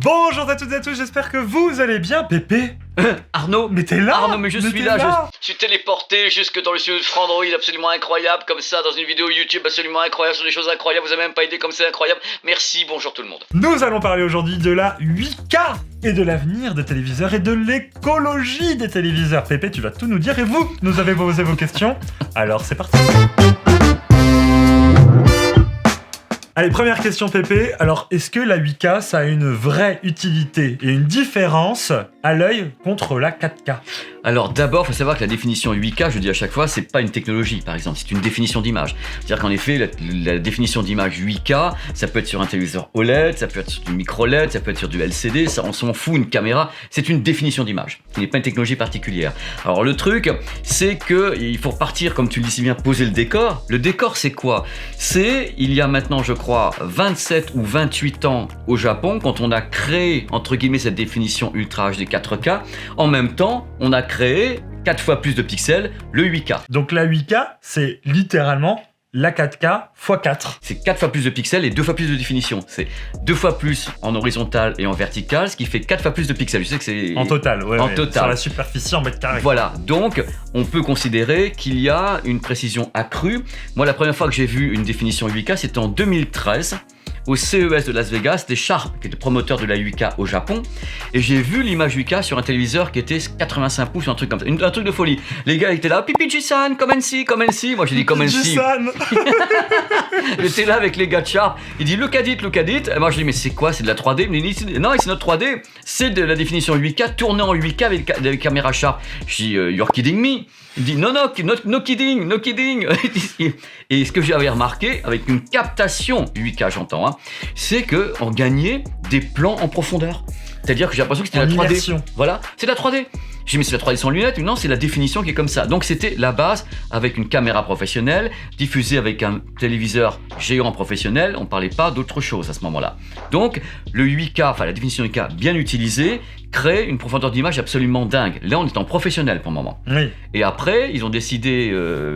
Bonjour à toutes et à tous, j'espère que vous allez bien, Pépé. Arnaud, Mais t'es là. Arnaud, mais je suis là. là. Je suis téléporté jusque dans le studio de Frandroid, absolument incroyable, comme ça, dans une vidéo YouTube absolument incroyable, sur des choses incroyables. Vous avez même pas idée comme c'est incroyable. Merci, bonjour tout le monde. Nous allons parler aujourd'hui de la 8K et de l'avenir des téléviseurs et de l'écologie des téléviseurs. Pépé, tu vas tout nous dire et vous, nous avez posé vos questions. Alors c'est parti. Allez, première question Pépé. Alors, est-ce que la 8K, ça a une vraie utilité et une différence à l'œil contre la 4K? Alors d'abord, il faut savoir que la définition 8K, je dis à chaque fois, c'est pas une technologie par exemple, c'est une définition d'image. C'est-à-dire qu'en effet, la définition d'image 8K, ça peut être sur un téléviseur OLED, ça peut être sur du micro-LED, ça peut être sur du LCD, ça on s'en fout, une caméra, c'est une définition d'image. Ce n'est pas une technologie particulière. Alors le truc, c'est que il faut partir, comme tu le dis si bien, poser le décor. Le décor, c'est quoi? C'est, il y a maintenant, je crois, 27 ou 28 ans au Japon, quand on a créé, entre guillemets, cette définition Ultra HD 4K, en même temps, on a créé 4 fois plus de pixels, le 8K. Donc la 8K, c'est littéralement la 4K x 4. C'est 4 fois plus de pixels et 2 fois plus de définition. C'est 2 fois plus en horizontal et en vertical, ce qui fait 4 fois plus de pixels. Je sais que c'est... En total, ouais. En ouais. total. Sur la superficie en mètres carrés. Voilà, donc on peut considérer qu'il y a une précision accrue. Moi, la première fois que j'ai vu une définition 8K, c'était en 2013. Au CES de Las Vegas, c'était Sharp qui était promoteur de la 8K au Japon, et j'ai vu l'image 8K sur un téléviseur qui était 85 pouces, un truc comme ça, un truc de folie. Les gars étaient là, Pipi-Ji-san, come and see. Moi j'ai dit come and see. J'étais là avec les gars de Sharp, il dit look at it. Et moi je dis mais c'est quoi, c'est de la 3D? Non, c'est notre 3D, c'est de la définition 8K tournée en 8K avec des caméras Sharp. Je dis you're kidding me. Il dit no kidding. Et ce que j'avais remarqué avec une captation 8K, j'entends, hein, c'est que on gagnait des plans en profondeur. C'est-à-dire que j'ai l'impression que c'était la 3D. Immersion. Voilà, c'est la 3D. J'ai dit mais c'est la 3D sans lunettes? Non, c'est la définition qui est comme ça. Donc c'était la base avec une caméra professionnelle, diffusée avec un téléviseur géant professionnel. On parlait pas d'autre chose à ce moment-là. Donc le 8K, enfin la définition 8K bien utilisée, crée une profondeur d'image absolument dingue. Là, on est en professionnel pour le moment. Oui. Et après, ils ont décidé,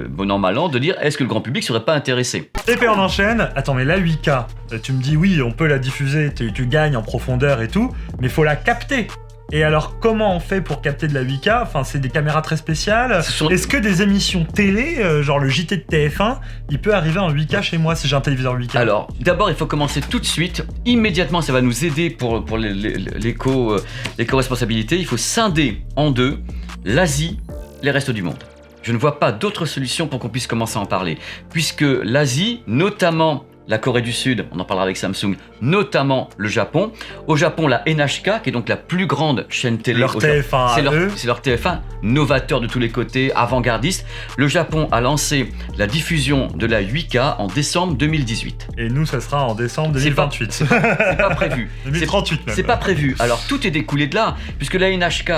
bon an mal an, de dire est-ce que le grand public serait pas intéressé? Et puis on enchaîne. Attends, mais la 8K, tu me dis oui, on peut la diffuser, tu gagnes en profondeur et tout, mais faut la capter. Et alors, comment on fait pour capter de la 8K? Enfin, c'est des caméras très spéciales. Est-ce que des émissions télé, genre le JT de TF1, il peut arriver en 8K chez moi si j'ai un téléviseur 8K? Alors, d'abord, il faut commencer tout de suite. Immédiatement, ça va nous aider pour l'éco-responsabilité. Il faut scinder en deux l'Asie, les restes du monde. Je ne vois pas d'autre solution pour qu'on puisse commencer à en parler. Puisque l'Asie, notamment la Corée du Sud, on en parlera avec Samsung, notamment le Japon. Au Japon, la NHK, qui est donc la plus grande chaîne télé. Leur TF1 c'est leur TF1, novateur de tous les côtés, avant-gardiste. Le Japon a lancé la diffusion de la 8K en décembre 2018. Et nous, ça sera en décembre 2028. C'est pas prévu. 2038 même. C'est pas prévu. Alors tout est découlé de là, puisque la NHK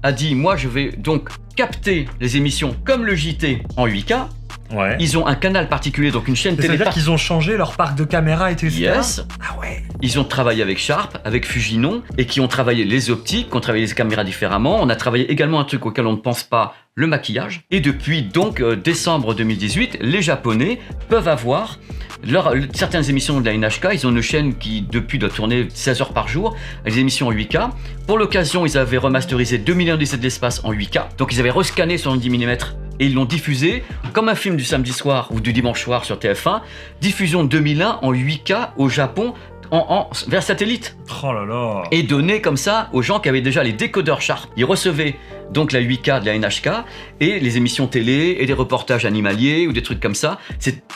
a dit, moi je vais donc capter les émissions comme le JT en 8K. Ouais. Ils ont un canal particulier, donc une chaîne télé. C'est-à-dire qu'ils ont changé leur parc de caméras, etc. Yes. Ah ouais. Ils ont travaillé avec Sharp, avec Fujinon, et qui ont travaillé les optiques, qui ont travaillé les caméras différemment. On a travaillé également un truc auquel on ne pense pas, le maquillage. Et depuis donc décembre 2018, les Japonais peuvent avoir certaines émissions de la NHK. Ils ont une chaîne qui depuis doit tourner 16 heures par jour, les émissions en 8K. Pour l'occasion, ils avaient remasterisé 2 millions d'essais de l'espace en 8K. Donc ils avaient rescanné sur 10 mm. Et ils l'ont diffusé comme un film du samedi soir ou du dimanche soir sur TF1. Diffusion 2001 en 8K au Japon vers satellite. Oh là là. Et donné comme ça aux gens qui avaient déjà les décodeurs Sharp. Ils recevaient donc la 8K de la NHK et les émissions télé et des reportages animaliers ou des trucs comme ça.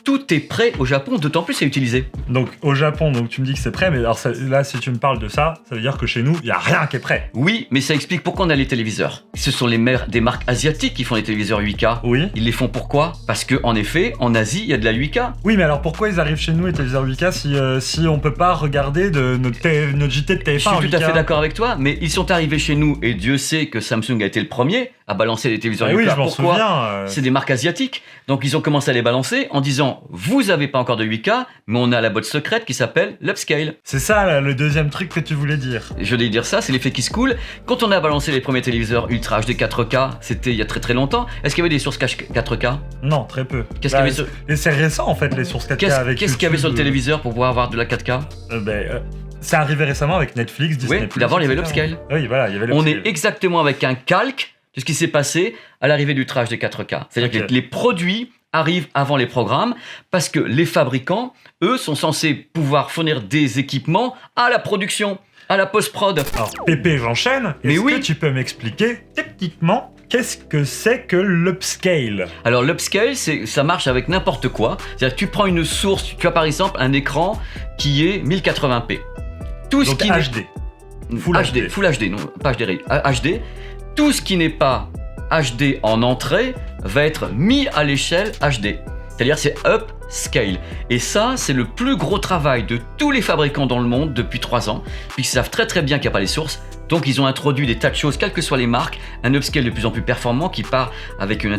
Tout est prêt au Japon, d'autant plus c'est utilisé. Donc au Japon, donc tu me dis que c'est prêt, mais alors là si tu me parles de ça, ça veut dire que chez nous, il n'y a rien qui est prêt. Oui, mais ça explique pourquoi on a les téléviseurs. Ce sont des marques asiatiques qui font les téléviseurs 8K. Oui. Ils les font pourquoi? Parce que en effet, en Asie, il y a de la 8K. Oui, mais alors pourquoi ils arrivent chez nous les téléviseurs 8K si on peut pas regarder de notre JT de TF1 Je suis en tout à 8K? fait d'accord avec toi, mais ils sont arrivés chez nous et Dieu sait que Samsung a été le premier à balancer les téléviseurs 8K. Oui, je m'en Pourquoi? souviens. C'est des marques asiatiques. Donc ils ont commencé à les balancer en disant vous avez pas encore de 8K, mais on a la boîte secrète qui s'appelle l'upscale. C'est ça là, le deuxième truc que tu voulais dire. Je voulais dire ça, c'est l'effet qui se coule. Quand on a balancé les premiers téléviseurs Ultra HD 4K, c'était il y a très très longtemps. Est-ce qu'il y avait des sources 4K? Non, très peu. Qu'est-ce qu'il y avait sur... Et c'est récent en fait les sources 4K avec Qu'est-ce qu'il y avait sur le YouTube. téléviseur pour pouvoir avoir de la 4K? C'est arrivé récemment avec Netflix, Disney+. Oui, d'abord il y avait etc. l'upscale. Oui, voilà, il y avait On l'upscale. est exactement avec un calque de ce qui s'est passé à l'arrivée du Ultra HD 4K. C'est-à-dire Ok. que les produits arrivent avant les programmes parce que les fabricants, eux, sont censés pouvoir fournir des équipements à la production, à la post-prod. Alors, Pépé, j'enchaîne. Mais Est-ce oui. que tu peux m'expliquer techniquement qu'est-ce que c'est que l'upscale? Alors l'upscale, ça marche avec n'importe quoi. C'est-à-dire que tu prends une source, tu as par exemple un écran qui est 1080p. Tout ce Donc qui HD. Full HD. Full HD, non, pas HD, HD. Tout ce qui n'est pas HD en entrée va être mis à l'échelle HD. C'est-à-dire c'est upscale. Et ça, c'est le plus gros travail de tous les fabricants dans le monde depuis 3 ans, puisqu'ils savent très très bien qu'il n'y a pas les sources. Donc ils ont introduit des tas de choses, quelles que soient les marques, un upscale de plus en plus performant qui part avec une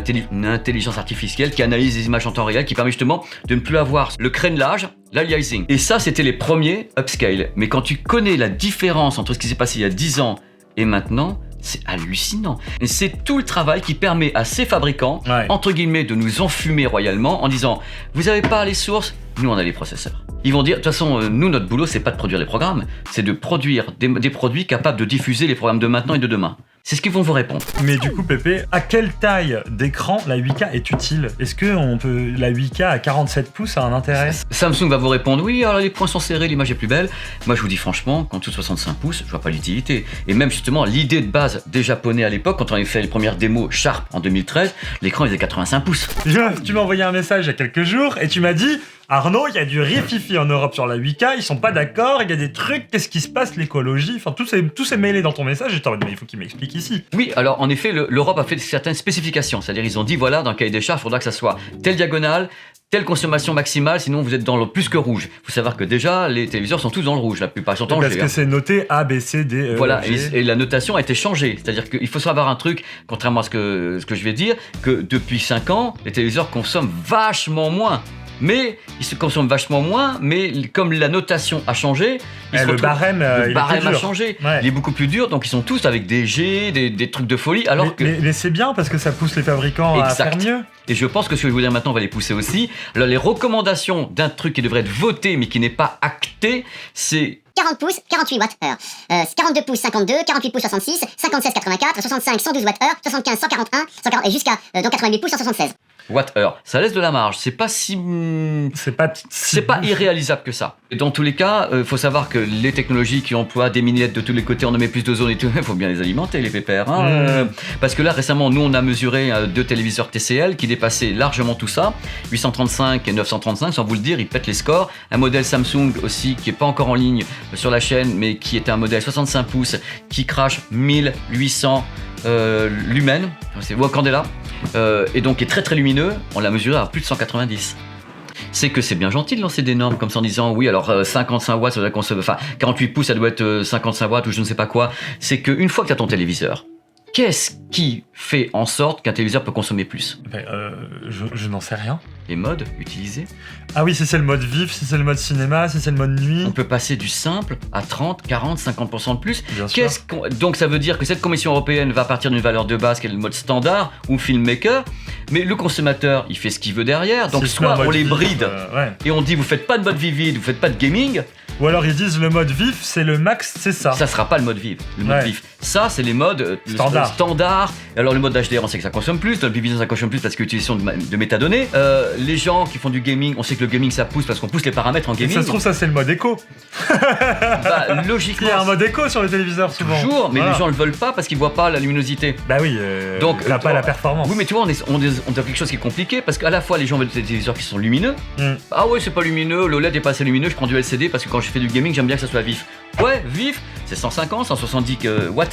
intelligence artificielle qui analyse les images en temps réel, qui permet justement de ne plus avoir le crénelage, l'aliasing. Et ça, c'était les premiers upscale. Mais quand tu connais la différence entre ce qui s'est passé il y a 10 ans et maintenant, c'est hallucinant. Et c'est tout le travail qui permet à ces fabricants, Ouais. entre guillemets, de nous enfumer royalement en disant « Vous n'avez pas les sources, nous on a les processeurs ». Ils vont dire, de toute façon, nous, notre boulot, c'est pas de produire les programmes, c'est de produire des produits capables de diffuser les programmes de maintenant et de demain. C'est ce qu'ils vont vous répondre. Mais du coup, Pépé, à quelle taille d'écran la 8K est utile? Est-ce que la 8K à 47 pouces a un intérêt? Samsung va vous répondre oui, alors les points sont serrés, l'image est plus belle. Moi je vous dis franchement, qu'en dessous de 65 pouces, je vois pas l'utilité. Et même justement, l'idée de base des Japonais à l'époque, quand on avait fait les premières démos Sharp en 2013, l'écran il faisait 85 pouces. Tu m'as envoyé un message il y a quelques jours et tu m'as dit Arnaud, il y a du rififi en Europe sur la 8K, ils sont pas d'accord, il y a des trucs, qu'est-ce qui se passe, l'écologie? Enfin, tout s'est mêlé dans ton message et j'étais en mode, mais il faut qu'il m'explique ici. Oui, alors en effet, l'Europe a fait certaines spécifications. C'est-à-dire, ils ont dit voilà, dans le cahier des charges, il faudra que ça soit telle diagonale, telle consommation maximale, sinon vous êtes dans le plus que rouge. Il faut savoir que déjà, les téléviseurs sont tous dans le rouge, la plupart sont en Parce G. que c'est noté A, B, C, D, E, Voilà, G. et la notation a été changée. C'est-à-dire qu'il faut savoir un truc, contrairement à ce que je vais dire, que depuis 5 ans, les téléviseurs consomment vachement moins. Mais ils se consomment vachement moins, mais comme la notation a changé, Le barème, le il est barème plus a dur. changé. Ouais. Il est beaucoup plus dur, donc ils sont tous avec des G, des trucs de folie, alors mais, que... mais c'est bien parce que ça pousse les fabricants à Exact. faire mieux. Et je pense que ce que je vais vous dire maintenant, on va les pousser aussi. Alors, les recommandations d'un truc qui devrait être voté, mais qui n'est pas acté, c'est 40 pouces, 48 Wh. 42 pouces, 52, 48 pouces, 66, 56, 84, 65, 112 Wh, 75, 141, 140, et jusqu'à donc 88 pouces, 176. Watt-heure. Ça laisse de la marge. C'est pas si... C'est pas irréalisable que ça. Et dans tous les cas, faut savoir que les technologies qui emploient des mini-LED de tous les côtés, on en met plus de zones et tout, il faut bien les alimenter, les pépères. Hein. Parce que là, récemment, nous, on a mesuré 2 téléviseurs TCL qui dépassaient largement tout ça. 835 et 935, sans vous le dire, ils pètent les scores. Un modèle Samsung aussi, qui est pas encore en ligne sur la chaîne, mais qui est un modèle 65 pouces, qui crache 1800 lumens. C'est Candela. Et donc est très très lumineux, on l'a mesuré à plus de 190. C'est que c'est bien gentil de lancer des normes comme ça en disant oui alors 55 watts ça doit consommer, enfin 48 pouces ça doit être 55 watts ou je ne sais pas quoi. C'est qu'une fois que tu as ton téléviseur, qu'est-ce qui fait en sorte qu'un téléviseur peut consommer plus? Je n'en sais rien. Les modes utilisés. Ah oui, si c'est le mode vif, si c'est le mode cinéma, si c'est le mode nuit. On peut passer du simple à 30, 40, 50% de plus. Bien sûr. Donc ça veut dire que cette Commission européenne va partir d'une valeur de base qui est le mode standard ou filmmaker, mais le consommateur il fait ce qu'il veut derrière. Donc Si c'est un soit on mode les vif, bride ouais. et on dit vous faites pas de mode vivide, vous faites pas de gaming, Ou alors ils disent le mode vif, c'est le max, c'est ça. ça sera pas le mode vif. Le mode Ouais. vif, ça c'est les modes standard. Alors le mode HDR on sait que ça consomme plus, Dolby Vision ça consomme plus parce que l'utilisation de métadonnées. Les gens qui font du gaming, on sait que le gaming ça pousse parce qu'on pousse les paramètres en Et gaming. ça se trouve, ça c'est le mode écho. Bah, logiquement Il y a un mode écho sur les téléviseurs souvent. toujours, mais Voilà. les gens le veulent pas parce qu'ils voient pas la luminosité. Bah oui, Donc, t'as pas la performance. Oui, mais tu vois, on a quelque chose qui est compliqué parce qu'à la fois les gens veulent des téléviseurs qui sont lumineux. Mm. Ah ouais, c'est pas lumineux, l'OLED est pas assez lumineux, je prends du LCD parce que quand je fais du gaming, j'aime bien que ça soit vif. Ouais, vif, c'est 150, 170 Wh.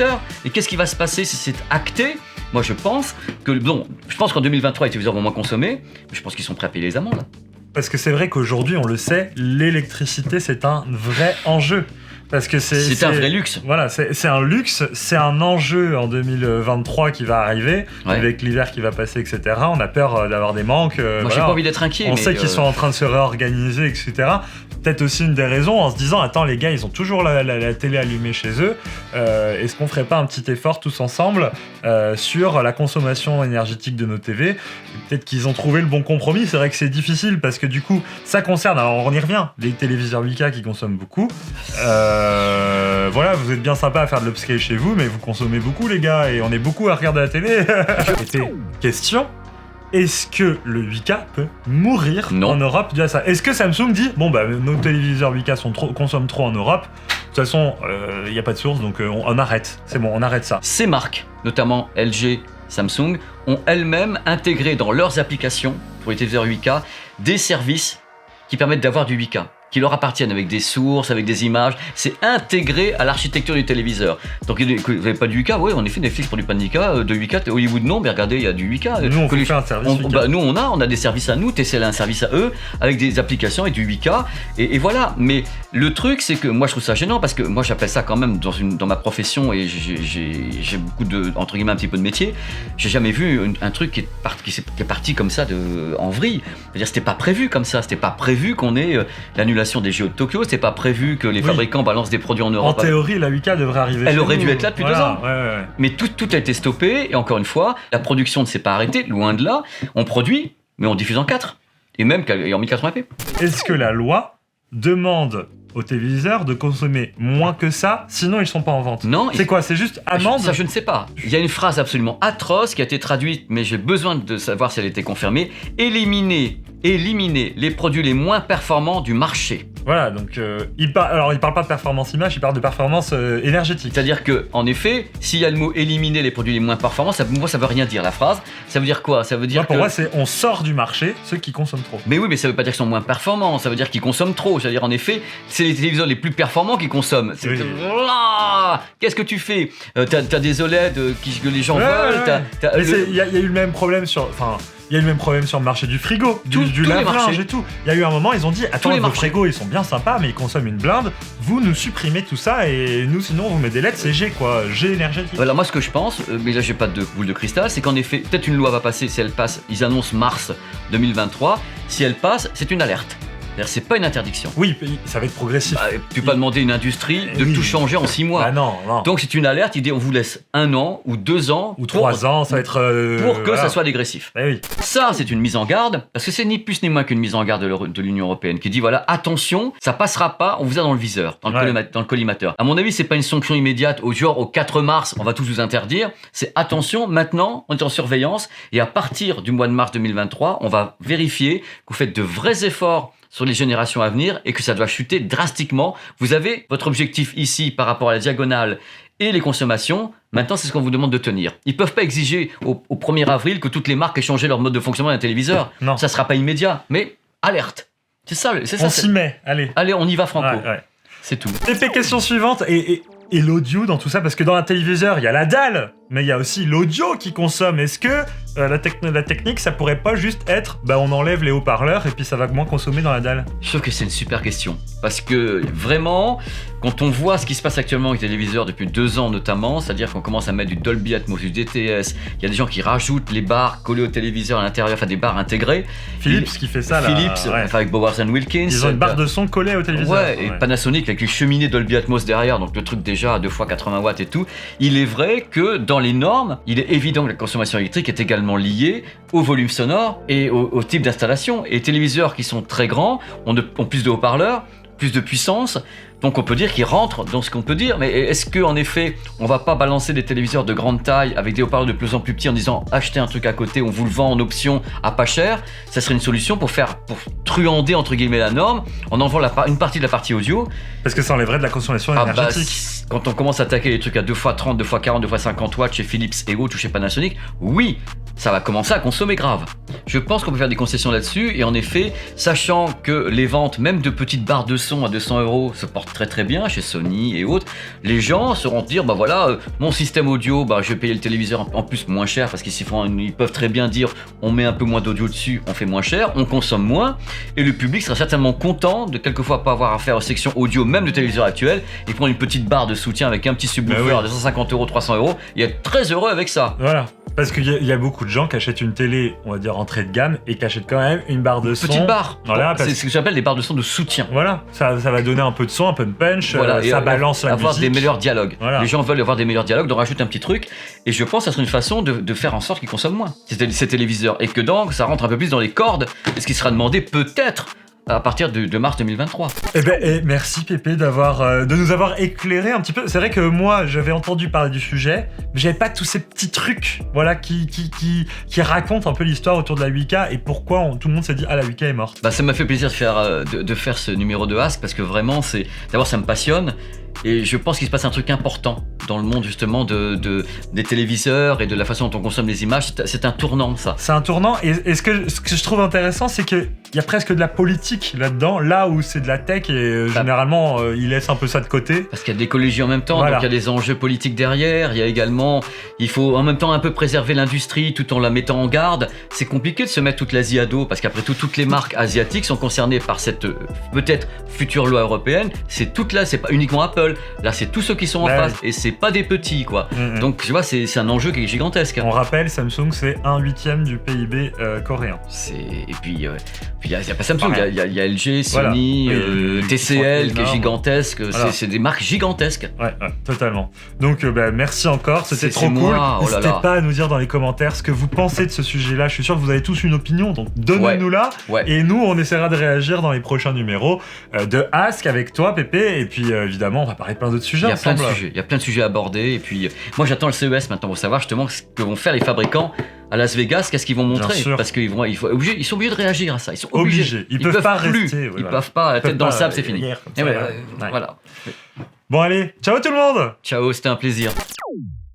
Et qu'est-ce qui va se passer si c'est acté? Moi, je pense que, bon, je pense qu'en 2023, les téléviseurs vont moins consommer, mais je pense qu'ils sont prêts à payer les amendes. Parce que c'est vrai qu'aujourd'hui, on le sait, l'électricité c'est un vrai enjeu. Parce que C'est un vrai luxe. Voilà, c'est un luxe, c'est un enjeu en 2023 qui va arriver, Ouais. avec l'hiver qui va passer, etc. On a peur d'avoir des manques. Moi, j'ai voilà. pas envie d'être inquiet. On mais, sait qu'ils sont en train de se réorganiser, etc. peut-être aussi une des raisons en se disant attends les gars ils ont toujours la télé allumée chez eux, est-ce qu'on ferait pas un petit effort tous ensemble sur la consommation énergétique de nos TV? Peut-être qu'ils ont trouvé le bon compromis. C'est vrai que c'est difficile parce que du coup ça concerne, alors on y revient, les téléviseurs 8K qui consomment beaucoup, voilà, vous êtes bien sympa à faire de l'upscale chez vous mais vous consommez beaucoup les gars et on est beaucoup à regarder la télé. C'était question. Est-ce que le 8K peut mourir en Europe dû à ça? Est-ce que Samsung dit bon bah nos téléviseurs 8K consomment trop en Europe, de toute façon il n'y a pas de source donc on arrête, c'est bon, on arrête ça. Ces marques, notamment LG, Samsung, ont elles-mêmes intégré dans leurs applications pour les téléviseurs 8K des services qui permettent d'avoir du 8K, qui leur appartiennent avec des sources, avec des images. C'est intégré à l'architecture du téléviseur. Donc vous n'avez pas du 8K? Oui, en effet, Netflix produit pas de 8K, de 8K. Hollywood non, mais regardez, il y a du 8K. Nous on fait un service 8K. Nous on a des services à nous, TCL a un service à eux, avec des applications et du 8K. Et voilà. Mais le truc, c'est que moi je trouve ça gênant parce que moi j'appelle ça quand même dans ma profession et j'ai beaucoup de, entre guillemets, un petit peu de métier. J'ai jamais vu un truc qui est parti comme ça en vrille. C'est-à-dire c'était pas prévu comme ça. C'était pas prévu qu'on ait l'annulation des JO de Tokyo, c'était pas prévu que les fabricants balancent des produits en Europe. En théorie, la 8K devrait arriver. Elle aurait dû être là depuis 2 ans. Ouais. Mais tout a été stoppé, et encore une fois, la production ne s'est pas arrêtée, loin de là. On produit, mais on diffuse en 4. Et même en 1080p. Est-ce que la loi demande aux téléviseurs de consommer moins que ça, sinon ils sont pas en vente? Non. C'est quoi? C'est juste amende? Ça, je ne sais pas. Il y a une phrase absolument atroce qui a été traduite, mais j'ai besoin de savoir si elle a été confirmée. Éliminer les produits les moins performants du marché. Voilà, donc il parle pas de performance image, il parle de performance énergétique. C'est-à-dire que, en effet, s'il y a le mot éliminer les produits les moins performants, moi ça veut rien dire la phrase. Ça veut dire quoi? Ça veut dire pour moi c'est on sort du marché ceux qui consomment trop. Mais oui, mais ça veut pas dire qu'ils sont moins performants, ça veut dire qu'ils consomment trop. C'est-à-dire en effet, c'est les téléviseurs les plus performants qui consomment. Oui. Qu'est-ce que tu fais? T'as des OLED que les gens veulent. Il y a eu le même problème sur. Il y a eu le même problème sur le marché du frigo, du lave-linge et tout. Il y a eu un moment, ils ont dit attends, vos frigos ils sont bien sympas, mais ils consomment une blinde. Vous nous supprimez tout ça et nous, sinon, on vous met des LED, c'est G quoi, G énergétique. Voilà, moi ce que je pense, mais là j'ai pas de boule de cristal, c'est qu'en effet, peut-être une loi va passer. Si elle passe, ils annoncent mars 2023. Si elle passe, c'est une alerte. C'est pas une interdiction. Oui, ça va être progressif. Tu peux pas demander à une industrie de tout changer en 6 mois. Non. Donc c'est une alerte, il dit on vous laisse 1 an ou 2 ans ou 3 ans, ça va être pour que ça soit dégressif. Oui. Ça c'est une mise en garde parce que c'est ni plus ni moins qu'une mise en garde de l'Union européenne qui dit voilà attention, ça passera pas, on vous a dans le viseur, dans le collimateur. À mon avis, c'est pas une sanction immédiate au 4 mars, on va tous vous interdire. C'est attention, maintenant on est en surveillance et à partir du mois de mars 2023, on va vérifier que vous faites de vrais efforts sur les générations à venir et que ça doit chuter drastiquement. Vous avez votre objectif ici par rapport à la diagonale et les consommations. Maintenant, c'est ce qu'on vous demande de tenir. Ils peuvent pas exiger au 1er avril que toutes les marques aient changé leur mode de fonctionnement d'un téléviseur. Non. Ça sera pas immédiat, mais alerte. C'est ça. On s'y met, allez. Allez, on y va franco. Ouais. C'est tout. TP, question suivante. Et l'audio dans tout ça, parce que dans un téléviseur, il y a la dalle, mais il y a aussi l'audio qui consomme. Est-ce que la technique, ça pourrait pas juste être, on enlève les haut-parleurs et puis ça va moins consommer dans la dalle? Je trouve que c'est une super question. Parce que vraiment, quand on voit ce qui se passe actuellement avec les téléviseurs depuis 2 ans notamment, c'est-à-dire qu'on commence à mettre du Dolby Atmos, du DTS, il y a des gens qui rajoutent les barres collées au téléviseur à l'intérieur, enfin des barres intégrées. Philips qui fait ça là. Philips, avec Bowers & Wilkins. Ils ont une barre de son collée au téléviseur. Et Panasonic avec une cheminée Dolby Atmos derrière, donc le truc déjà à 2 fois 80 watts et tout. Il est vrai que dans les normes, il est évident que la consommation électrique est également liée au volume sonore et au type d'installation. Et les téléviseurs qui sont très grands ont plus de haut-parleurs, plus de puissance, donc on peut dire qu'ils rentrent dans ce qu'on peut dire. Mais est-ce qu'en effet, on va pas balancer des téléviseurs de grande taille avec des haut-parleurs de plus en plus petits en disant achetez un truc à côté, on vous le vend en option à pas cher? Ça serait une solution pour truander entre guillemets la norme en enlevant une partie de la partie audio. Parce que ça enlèverait de la consommation énergétique. Quand on commence à attaquer les trucs à 2x30, 2x40, 2x50 watts chez Philips et autres ou chez Panasonic, oui, ça va commencer à consommer grave. Je pense qu'on peut faire des concessions là-dessus et en effet, sachant que les ventes, même de petites barres de son à 200 € se portent très très bien chez Sony et autres, les gens sauront dire mon système audio, je vais payer le téléviseur en plus moins cher parce qu'ils peuvent très bien dire on met un peu moins d'audio dessus, on fait moins cher, on consomme moins et le public sera certainement content de quelquefois pas avoir à faire aux sections audio même de téléviseur actuel et prendre une petite barre de soutien avec un petit subwoofer à 250 €, 300 € et être très heureux avec ça. Voilà. Parce qu'il y a beaucoup de gens qui achètent une télé, on va dire entrée de gamme, et qui achètent quand même une barre de son. Petite barre. Voilà, C'est ce que j'appelle les barres de son de soutien. Voilà, ça va donner un peu de son, un peu de punch, Voilà, ça balance la avoir musique. des meilleurs dialogues. Voilà. Les gens veulent avoir des meilleurs dialogues, donc rajoute un petit truc. Et je pense que ça serait une façon de faire en sorte qu'ils consomment moins ces téléviseurs. Et que donc ça rentre un peu plus dans les cordes, ce qui sera demandé peut-être à partir de mars 2023. Merci Pépé de nous avoir éclairé un petit peu. C'est vrai que moi j'avais entendu parler du sujet, mais j'avais pas tous ces petits trucs, voilà, qui racontent un peu l'histoire autour de la 8K et pourquoi tout le monde s'est dit la 8K est morte. Bah ça m'a fait plaisir de faire ce numéro de Ask parce que vraiment d'abord ça me passionne. Et je pense qu'il se passe un truc important dans le monde justement des téléviseurs et de la façon dont on consomme les images. C'est un tournant, ça. C'est un tournant. Et ce que je trouve intéressant, c'est qu'il y a presque de la politique là-dedans, là où c'est de la tech et généralement ils laissent un peu ça de côté. Parce qu'il y a de l'écologie en même temps, donc il y a des enjeux politiques derrière. Il y a également, il faut en même temps un peu préserver l'industrie tout en la mettant en garde. C'est compliqué de se mettre toute l'Asie à dos parce qu'après tout, toutes les marques asiatiques sont concernées par cette peut-être future loi européenne. C'est toute là, c'est pas uniquement Apple. Là, c'est tous ceux qui sont en face et c'est pas des petits, quoi. Donc, tu vois, c'est un enjeu qui est gigantesque. On rappelle, Samsung, c'est 1/8 du PIB coréen. Et puis, il y a pas Samsung, il y a LG, Sony, TCL qui est gigantesque. Voilà. C'est des marques gigantesques. Ouais, totalement. Donc, merci encore, c'était trop cool. N'hésitez pas à nous dire dans les commentaires ce que vous pensez de ce sujet-là. Je suis sûr que vous avez tous une opinion, donc donnez-nous-la. Ouais. Et nous, on essaiera de réagir dans les prochains numéros de Ask avec toi, Pépé. Et puis, évidemment, on va parler plein d'autres sujets. Il y a plein de sujets à aborder. Et puis, moi, j'attends le CES maintenant pour savoir justement ce que vont faire les fabricants à Las Vegas, qu'est-ce qu'ils vont montrer. Parce qu'ils sont obligés de réagir à ça. Ils sont obligés. Ils peuvent pas rester. Ils peuvent pas, la tête dans le sable, c'est fini. Voilà. Bon, allez, ciao tout le monde. Ciao, c'était un plaisir.